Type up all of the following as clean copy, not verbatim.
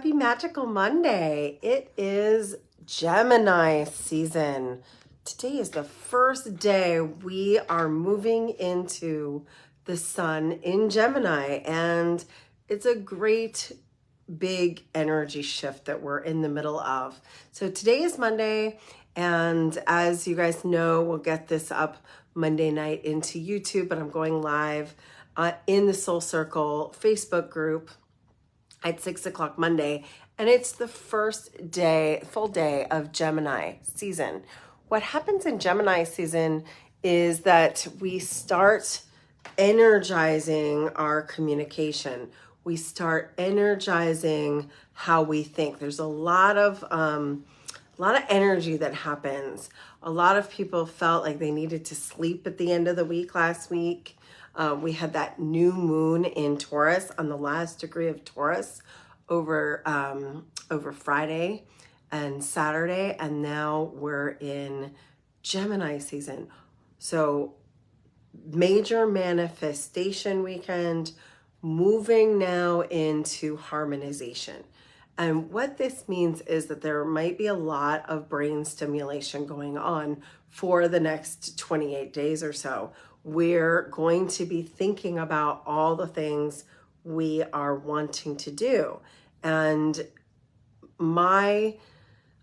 Happy Magical Monday. It is Gemini season. Today is the first day we are moving into the sun in Gemini, and it's a great big energy shift that we're in the middle of. So today is Monday, and as you guys know, we'll get this up Monday night into YouTube, but I'm going live in the Soul Circle Facebook group at 6 o'clock Monday, and it's the first day, full day of Gemini season. What happens in Gemini season is that we start energizing our communication. We start energizing how we think. There's a lot of energy that happens. A lot of people felt like they needed to sleep at the end of the week last week. We had that new moon in Taurus on the last degree of Taurus over Friday and Saturday, and now we're in Gemini season. So major manifestation weekend, moving now into harmonization. And what this means is that there might be a lot of brain stimulation going on for the next 28 days or so. We're going to be thinking about all the things we are wanting to do. And my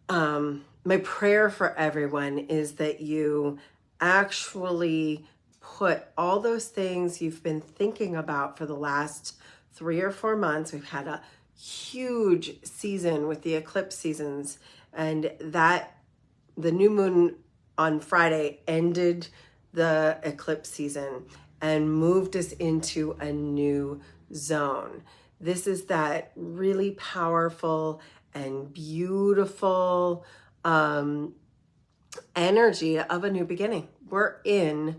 prayer for everyone is that you actually put all those things you've been thinking about for the last 3 or 4 months. We've had a huge season with the eclipse seasons, and that the new moon on Friday ended the eclipse season and moved us into a new zone. This is that really powerful and beautiful energy of a new beginning. We're in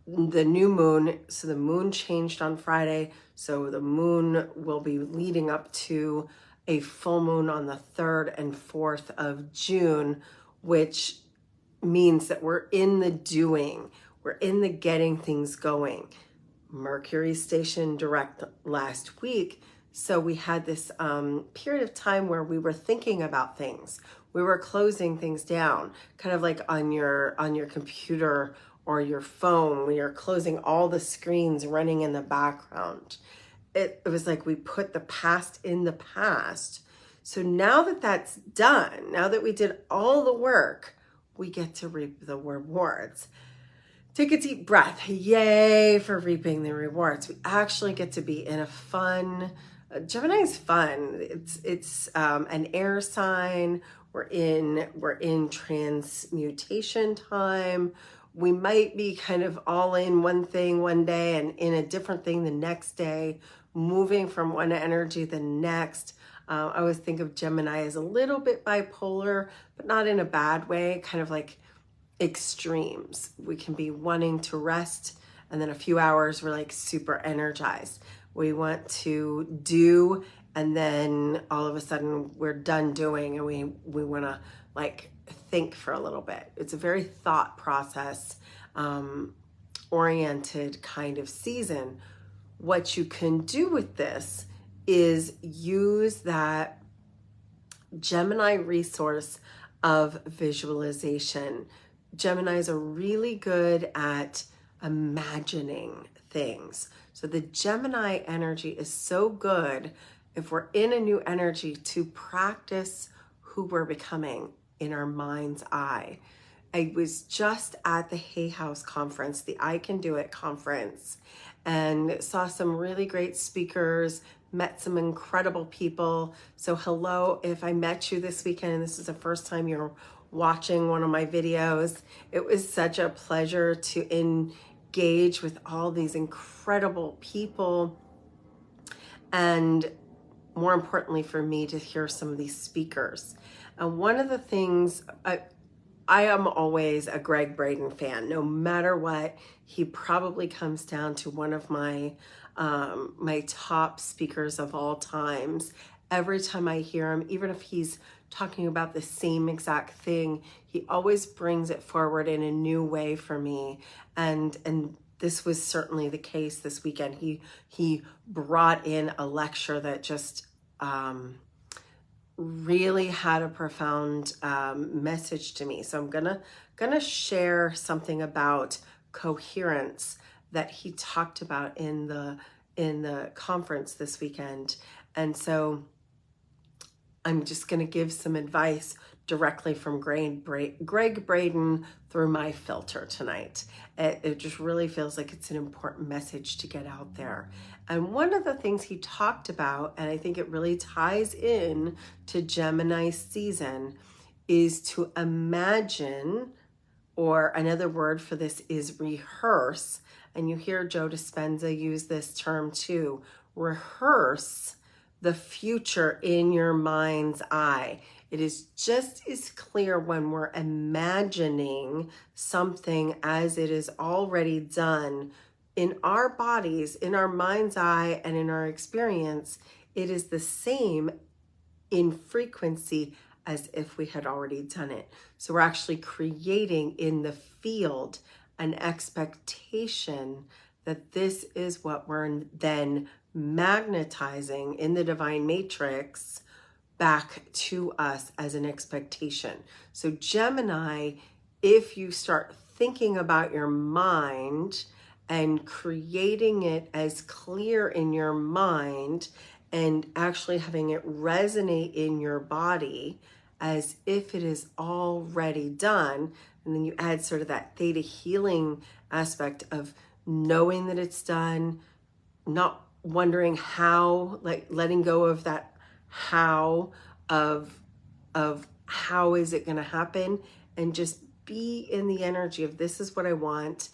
the new moon. So the moon changed on Friday. So the moon will be leading up to a full moon on the 3rd and 4th of June, which means that we're in the doing. We're in the getting things going. Mercury stationed direct last week. So we had this period of time where we were thinking about things. We were closing things down, kind of like on your computer or your phone, when you're closing all the screens running in the background. It was like we put the past in the past. So now that that's done, now that we did all the work, we get to reap the rewards. Take a deep breath. Yay for reaping the rewards. We actually get to be in a fun, Gemini is fun. It's an air sign. We're in transmutation time. We might be kind of all in one thing one day and in a different thing the next day, moving from one energy to the next. I always think of Gemini as a little bit bipolar, but not in a bad way, kind of like extremes. We can be wanting to rest, and then a few hours we're like super energized. We want to do, and then all of a sudden we're done doing, and we want to like think for a little bit. It's a very thought process oriented kind of season. What you can do with this is use that Gemini resource of visualization. Geminis are really good at imagining things. So the Gemini energy is so good if we're in a new energy to practice who we're becoming in our mind's eye. I was just at the Hay House conference, the I Can Do It conference, and saw some really great speakers, met some incredible people. So hello, if I met you this weekend and this is the first time you're watching one of my videos, it was such a pleasure to engage with all these incredible people, and more importantly for me, to hear some of these speakers. And one of the things, I am always a Greg Braden fan. No matter what, he probably comes down to one of my my top speakers of all times. Every time I hear him, even if he's talking about the same exact thing, he always brings it forward in a new way for me. And this was certainly the case this weekend. He brought in a lecture that just really had a profound message to me. So I'm gonna share something about coherence that he talked about in the conference this weekend. And so I'm just going to give some advice directly from Greg Braden through my filter tonight. It just really feels like it's an important message to get out there. And one of the things he talked about, and I think it really ties in to Gemini season, is to imagine, or another word for this is rehearse. And you hear Joe Dispenza use this term too. Rehearse the future in your mind's eye. It is just as clear when we're imagining something as it is already done in our bodies, in our mind's eye, and in our experience. It is the same in frequency as if we had already done it. So we're actually creating in the field an expectation that this is what we're then magnetizing in the divine matrix back to us as an expectation. So Gemini, if you start thinking about your mind and creating it as clear in your mind and actually having it resonate in your body as if it is already done, and then you add sort of that theta healing aspect of knowing that it's done, not wondering how, like letting go of that how of how is it going to happen, and just be in the energy of this is what I want.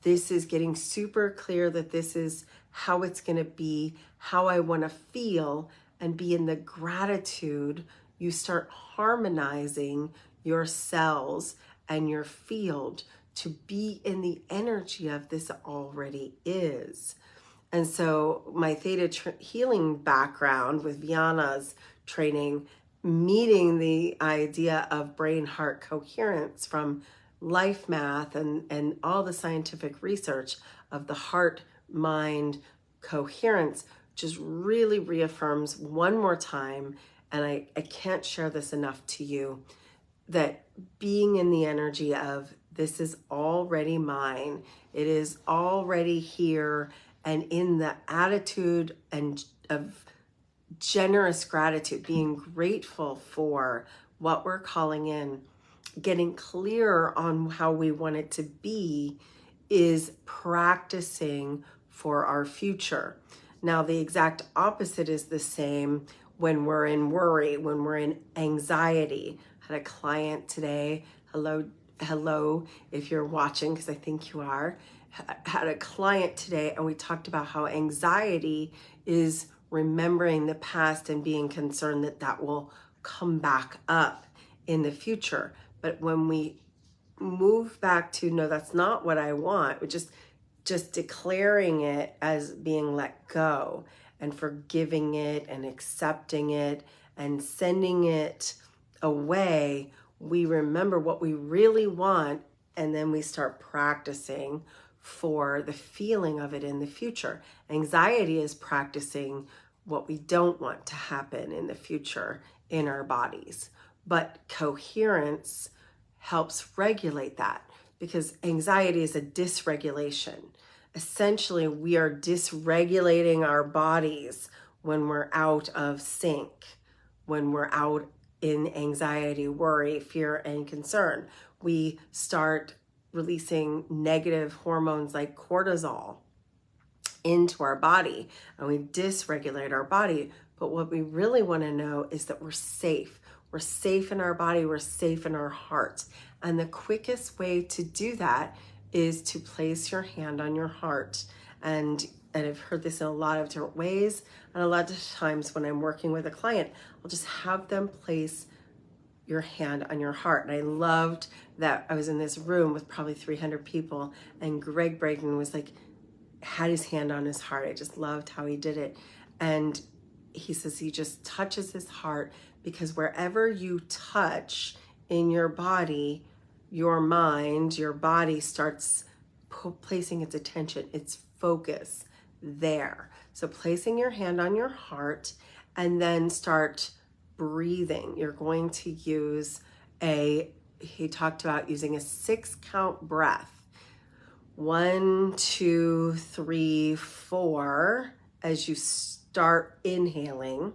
This is getting super clear that this is how it's going to be, how I want to feel, and be in the gratitude. You start harmonizing your cells and your field to be in the energy of this already is. And so my theta healing background with Viana's training, meeting the idea of brain-heart coherence from life math and all the scientific research of the heart-mind coherence just really reaffirms one more time, and I can't share this enough to you, that being in the energy of this is already mine, it is already here, and in the attitude and of generous gratitude, being grateful for what we're calling in, getting clearer on how we want it to be, is practicing for our future. Now, the exact opposite is the same when we're in worry, when we're in anxiety. I had a client today, hello, if you're watching, because I think you are, had a client today, and we talked about how anxiety is remembering the past and being concerned that that will come back up in the future. But when we move back to, no, that's not what I want, we're just declaring it as being let go and forgiving it and accepting it and sending it away, we remember what we really want, and then we start practicing for the feeling of it in the future. Anxiety is practicing what we don't want to happen in the future in our bodies. But coherence helps regulate that, because anxiety is a dysregulation. Essentially, we are dysregulating our bodies when we're out of sync, when we're out in anxiety, worry, fear, and concern. We start releasing negative hormones like cortisol into our body, and we dysregulate our body. But what we really want to know is that we're safe. We're safe in our body, we're safe in our heart. And the quickest way to do that is to place your hand on your heart. And I've heard this in a lot of different ways. And a lot of times when I'm working with a client, I'll just have them place your hand on your heart. And I loved that I was in this room with probably 300 people, and Greg Braden was like, had his hand on his heart. I just loved how he did it. And he says he just touches his heart, because wherever you touch in your body, your mind, your body starts placing its attention, its focus there. So placing your hand on your heart and then start breathing. You're going to use he talked about using a 6-count breath. 1, 2, 3, 4 as you start inhaling,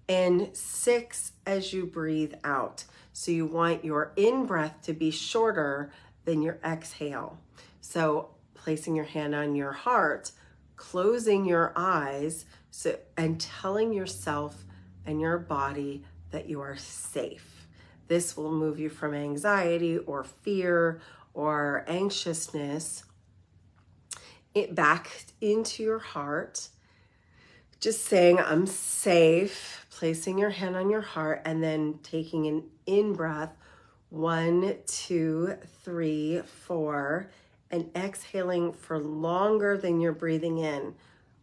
and 6 as you breathe out. So you want your in-breath to be shorter than your exhale. So placing your hand on your heart, closing your eyes, and telling yourself and your body that you are safe. This will move you from anxiety or fear or anxiousness back into your heart. Just saying, I'm safe, placing your hand on your heart, and then taking an in-breath, 1, 2, 3, 4, and exhaling for longer than you're breathing in.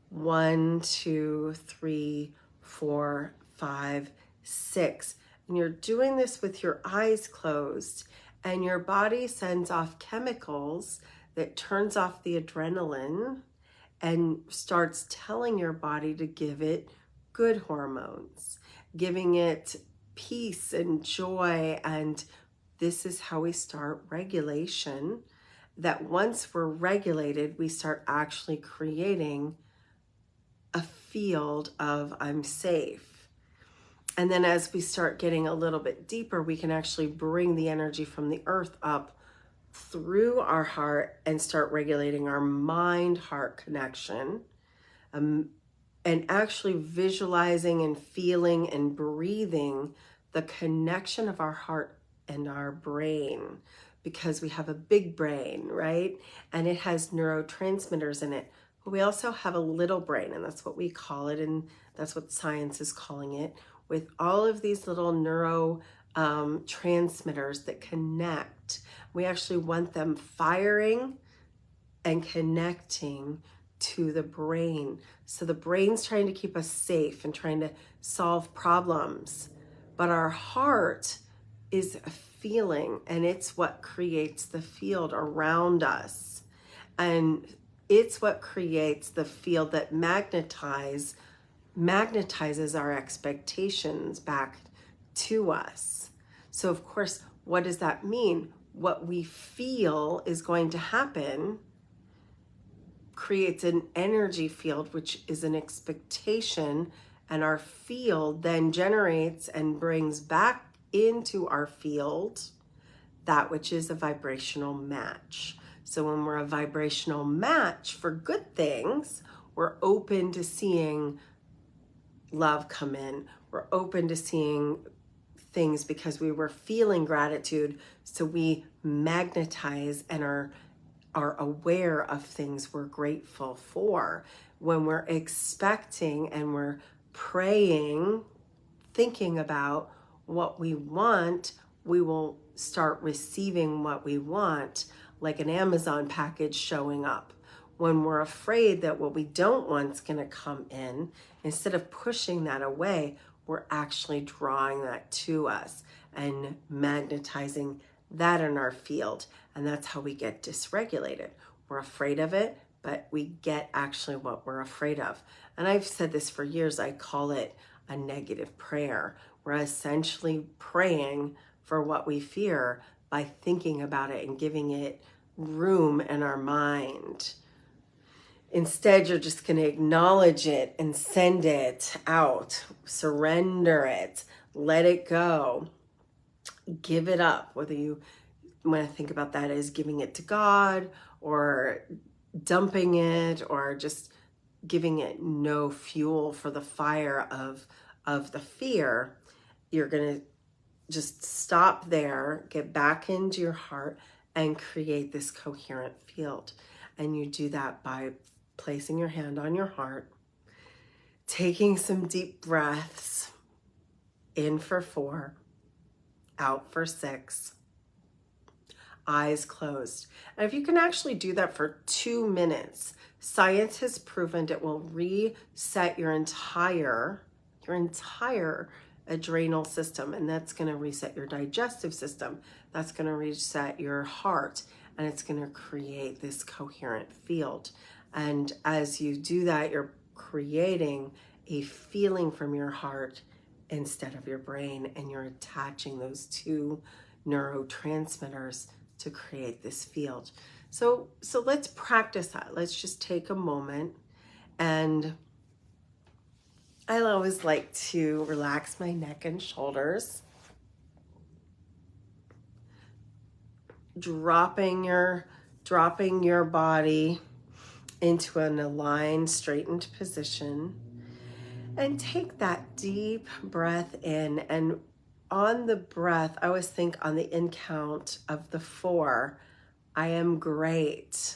1, 2, 3, 4, 5, 6. And you're doing this with your eyes closed, and your body sends off chemicals that turns off the adrenaline and starts telling your body to give it good hormones, giving it peace and joy. And this is how we start regulation, that once we're regulated, we start actually creating a field of I'm safe. And then as we start getting a little bit deeper, we can actually bring the energy from the earth up through our heart and start regulating our mind-heart connection, and actually visualizing and feeling and breathing the connection of our heart and our brain, because we have a big brain, right? And it has neurotransmitters in it. But we also have a little brain, and that's what we call it, and that's what science is calling it, with all of these little transmitters that connect. We actually want them firing and connecting to the brain. So the brain's trying to keep us safe and trying to solve problems, but our heart is a feeling, and it's what creates the field around us. And it's what creates the field that magnetizes our expectations back to us. So of course, what does that mean? What we feel is going to happen creates an energy field, which is an expectation, and our field then generates and brings back into our field that which is a vibrational match. So when we're a vibrational match for good things, we're open to seeing love come in. We're open to seeing things because we were feeling gratitude. So we magnetize and are aware of things we're grateful for. When we're expecting and we're praying, thinking about what we want, we will start receiving what we want, like an Amazon package showing up. When we're afraid that what we don't want is going to come in, instead of pushing that away, we're actually drawing that to us and magnetizing that in our field. And that's how we get dysregulated. We're afraid of it, but we get actually what we're afraid of. And I've said this for years, I call it a negative prayer. We're essentially praying for what we fear by thinking about it and giving it room in our mind. Instead, you're just going to acknowledge it and send it out, surrender it, let it go, give it up. Whether you want to think about that as giving it to God or dumping it or just giving it no fuel for the fire of the fear, you're going to just stop there, get back into your heart, and create this coherent field. And you do that by placing your hand on your heart, taking some deep breaths, in for 4, out for 6, eyes closed. And if you can actually do that for 2 minutes, science has proven it will reset your entire adrenal system, and that's going to reset your digestive system. That's going to reset your heart, and it's going to create this coherent field. And as you do that, you're creating a feeling from your heart instead of your brain, and you're attaching those two neurotransmitters to create this field. So let's practice that. Let's just take a moment, and I always like to relax my neck and shoulders, dropping your body into an aligned, straightened position, and take that deep breath in. And on the breath, I always think on the in count of the 4, I am great.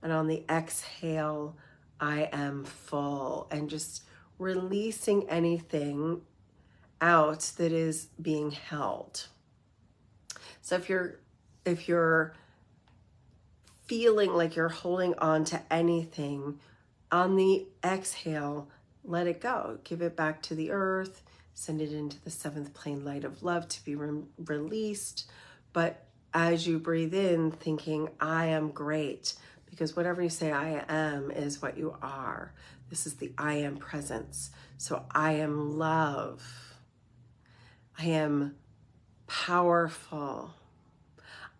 And on the exhale, I am full. And just releasing anything out that is being held. So if you're feeling like you're holding on to anything, on the exhale, let it go. Give it back to the earth. Send it into the 7th plane light of love to be released. But as you breathe in, thinking, I am great, because whatever you say I am is what you are. This is the I am presence. So I am love. I am powerful.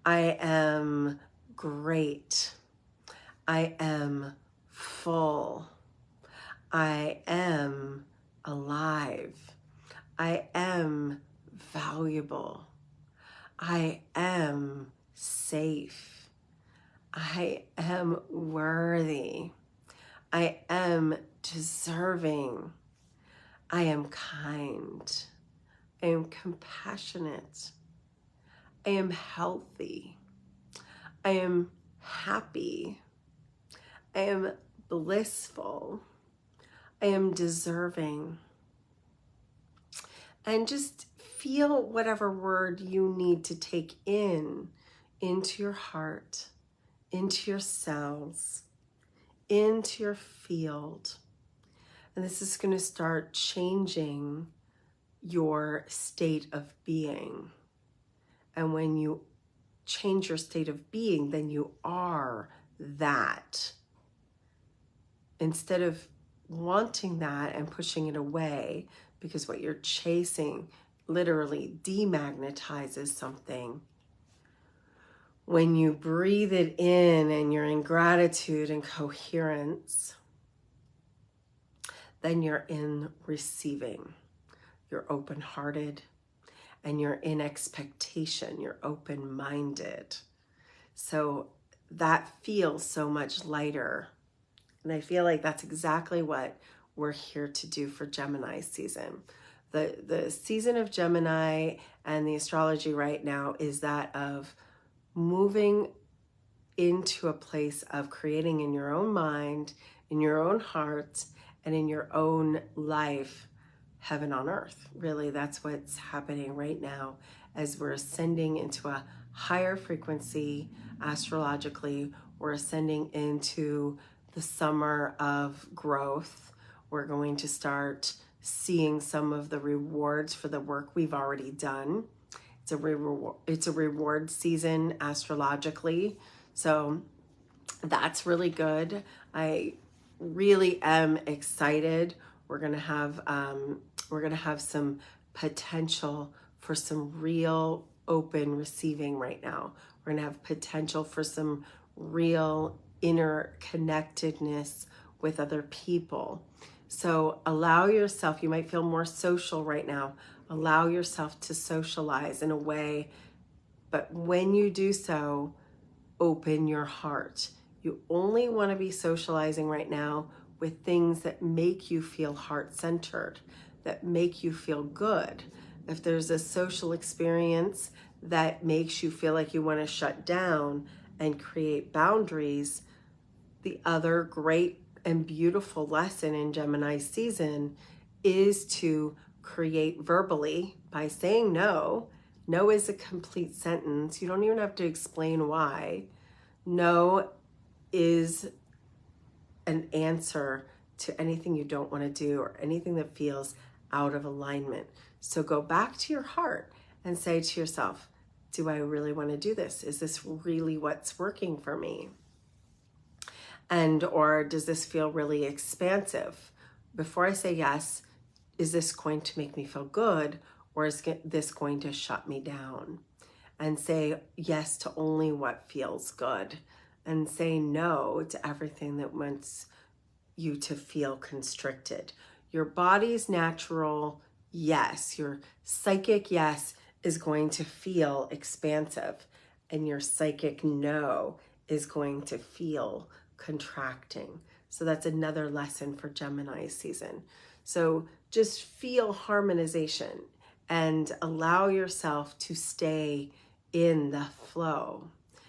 I am great. I am full. I am alive. I am valuable. I am safe. I am worthy. I am deserving. I am kind. I am compassionate. I am healthy. I am happy. I am blissful. I am deserving. And just feel whatever word you need to take in, into your heart, into your cells, into your field. And this is going to start changing your state of being. And when you change your state of being, then you are that. Instead of wanting that and pushing it away, because what you're chasing literally demagnetizes something. When you breathe it in and you're in gratitude and coherence, then you're in receiving. You're open-hearted, and you're in expectation. You're open-minded. So that feels so much lighter. And I feel like that's exactly what we're here to do for Gemini season. The season of Gemini and the astrology right now is that of moving into a place of creating in your own mind, in your own heart, and in your own life, heaven on earth. Really, that's what's happening right now as we're ascending into a higher frequency astrologically. We're ascending into the summer of growth. We're going to start seeing some of the rewards for the work we've already done. It's a reward season astrologically. So that's really good. I really am excited. We're gonna have some potential for some real open receiving right now. We're gonna have potential for some real inner connectedness with other people. So allow yourself, you might feel more social right now. Allow yourself to socialize in a way, but when you do so, open your heart. You only want to be socializing right now with things that make you feel heart-centered, that make you feel good. If there's a social experience that makes you feel like you want to shut down and create boundaries, the other great and beautiful lesson in Gemini season is to create verbally by saying no. No is a complete sentence. You don't even have to explain why. No is an answer to anything you don't want to do or anything that feels out of alignment. So go back to your heart and say to yourself, do I really want to do this? Is this really what's working for me? Or does this feel really expansive? before I say yes, is this going to make me feel good, or is this going to shut me down? And say yes to only what feels good, and say no to everything that wants you to feel constricted. Your body's natural yes, your psychic yes is going to feel expansive, and your psychic no is going to feel contracting. So that's another lesson for Gemini season. So just feel harmonization and allow yourself to stay in the flow,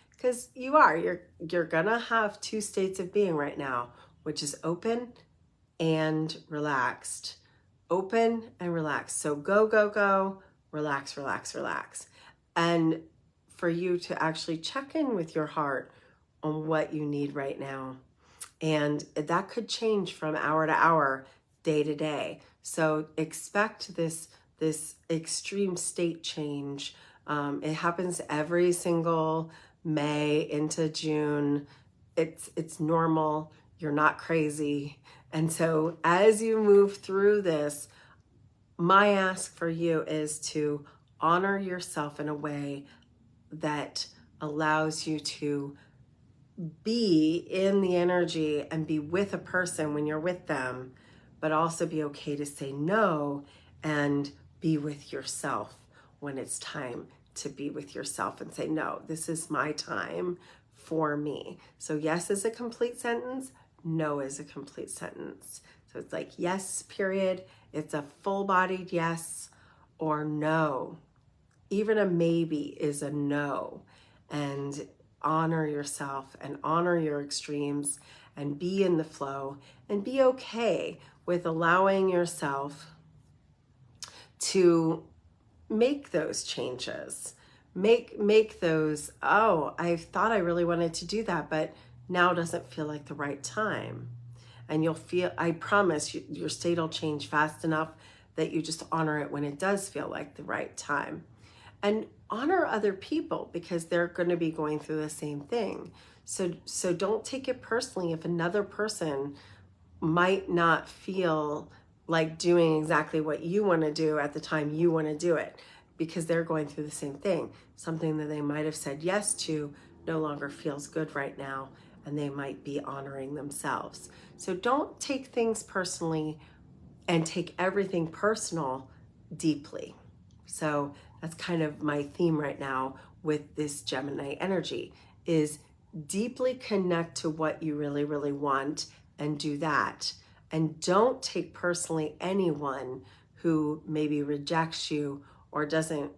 because you're gonna have two states of being right now, which is open and relaxed. Open and relaxed. So go, go, go, relax, relax, relax. And for you to actually check in with your heart on what you need right now. And that could change from hour to hour, day to day. So expect this extreme state change. It happens every single May into June. It's normal. You're not crazy. And so as you move through this, my ask for you is to honor yourself in a way that allows you to be in the energy and be with a person when you're with them, but also be okay to say no and be with yourself when it's time to be with yourself and say, no, this is my time for me. So yes is a complete sentence, no is a complete sentence. So it's like yes, period. It's a full-bodied yes or no. Even a maybe is a no. And honor yourself and honor your extremes and be in the flow and be okay with allowing yourself to make those changes. Make those, oh, I thought I really wanted to do that, but now doesn't feel like the right time. And you'll feel, I promise you, your state will change fast enough that you just honor it when it does feel like the right time. And honor other people, because they're going to be going through the same thing. So don't take it personally if another person might not feel like doing exactly what you want to do at the time you want to do it, because they're going through the same thing. Something that they might have said yes to no longer feels good right now, and they might be honoring themselves. So don't take things personally and take everything personal deeply. So that's kind of my theme right now with this Gemini energy, is deeply connect to what you really, really want and do that. And don't take personally anyone who maybe rejects you or doesn't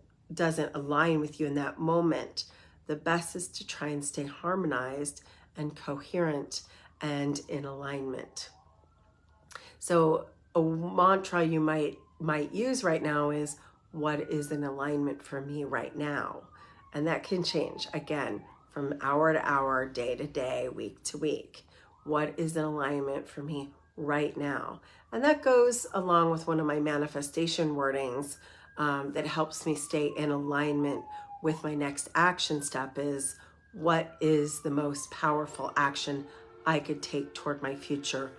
align with you in that moment. The best is to try and stay harmonized and coherent and in alignment. So a mantra you might use right now is, what is in alignment for me right now? And that can change, again, from hour to hour, day to day, week to week. What is in alignment for me right now? And that goes along with one of my manifestation wordings that helps me stay in alignment with my next action step is, what is the most powerful action I could take toward my future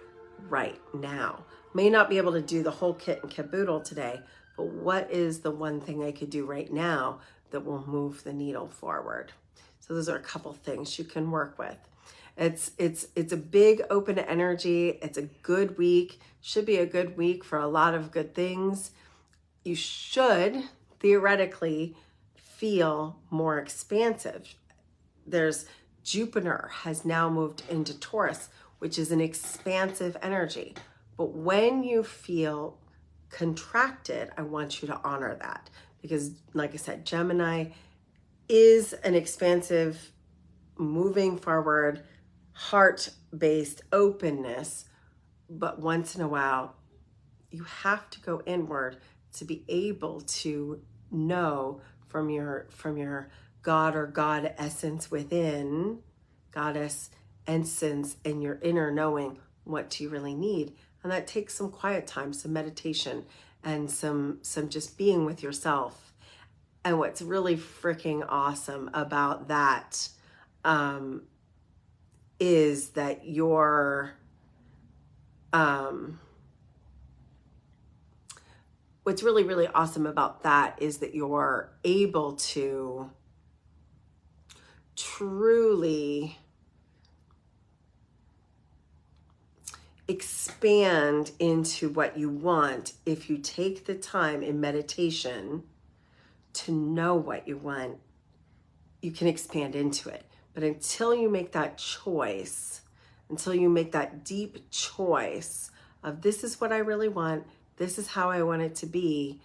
right now? May not be able to do the whole kit and caboodle today, but what is the one thing I could do right now that will move the needle forward? So those are a couple things you can work with. It's a big open energy. It's a good week. Should be a good week for a lot of good things. You should theoretically feel more expansive. There's Jupiter has now moved into Taurus, which is an expansive energy. But when you feel contracted, I want you to honor that, because like I said, Gemini is an expansive, moving forward, heart-based openness. But once in a while, you have to go inward to be able to know from your God or God essence within, goddess essence, and your inner knowing, what do you really need? And that takes some quiet time, some meditation, and some just being with yourself. And what's really freaking awesome about that is that your what's really, really awesome about that is that you're able to truly expand into what you want if you take the time in meditation to know what you want. You can expand into it. But until you make that choice, until you make that deep choice of this is what I really want, this is how I want it to be,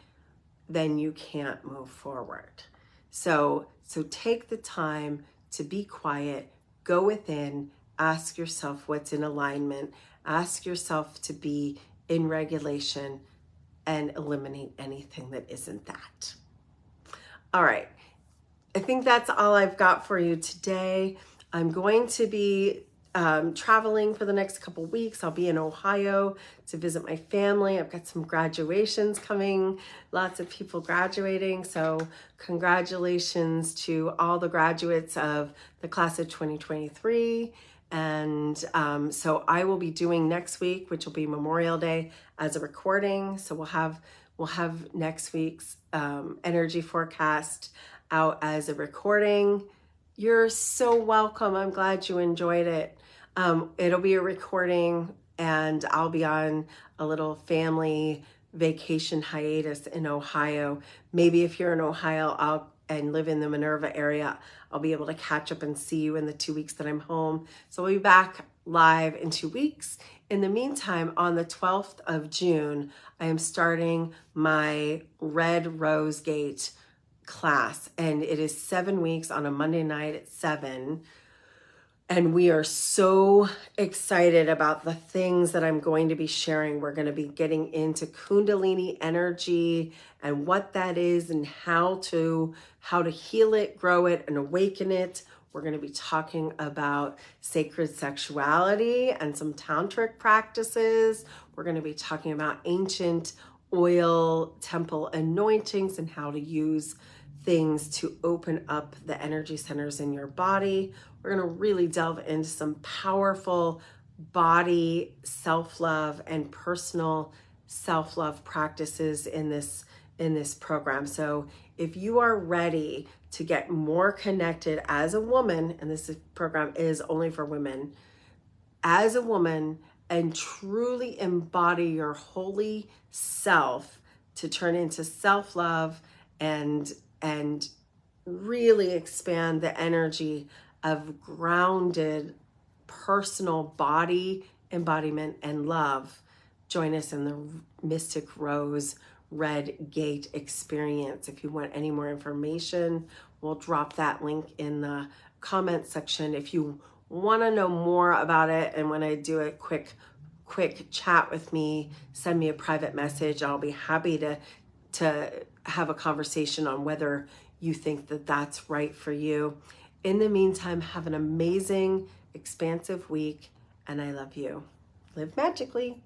then you can't move forward. So take the time to be quiet, go within, ask yourself what's in alignment, ask yourself to be in regulation, and eliminate anything that isn't that. All right. I think that's all I've got for you today. I'm going to be traveling for the next couple weeks. I'll be in Ohio to visit my family. I've got some graduations coming, lots of people graduating. So congratulations to all the graduates of the class of 2023. And so I will be doing next week, which will be Memorial Day, as a recording. So we'll have next week's energy forecast out as a recording. You're so welcome. I'm glad you enjoyed it. It'll be a recording, and I'll be on a little family vacation hiatus in Ohio. Maybe if you're in Ohio and live in the Minerva area, I'll be able to catch up and see you in the 2 weeks that I'm home. So I'll be back live in 2 weeks. In the meantime, on the 12th of June, I am starting my Red Rose Gate class, and it is 7 weeks on a Monday night at 7. And we are so excited about the things that I'm going to be sharing. We're going to be getting into Kundalini energy and what that is and how to heal it, grow it, and awaken it. We're going to be talking about sacred sexuality and some tantric practices. We're going to be talking about ancient oil temple anointings and how to use things to open up the energy centers in your body. We're going to really delve into some powerful body self-love and personal self-love practices in this program. So if you are ready to get more connected as a woman, and this program is only for women, as a woman, and truly embody your holy self to turn into self-love and really expand the energy of grounded personal body embodiment and love, join us in the Mystic Rose Red Gate experience. If you want any more information, we'll drop that link in the comment section. If you want to know more about it and want to do a quick chat with me, send me a private message. I'll be happy to have a conversation on whether you think that that's right for you. In the meantime, have an amazing, expansive week, and I love you. Live magically.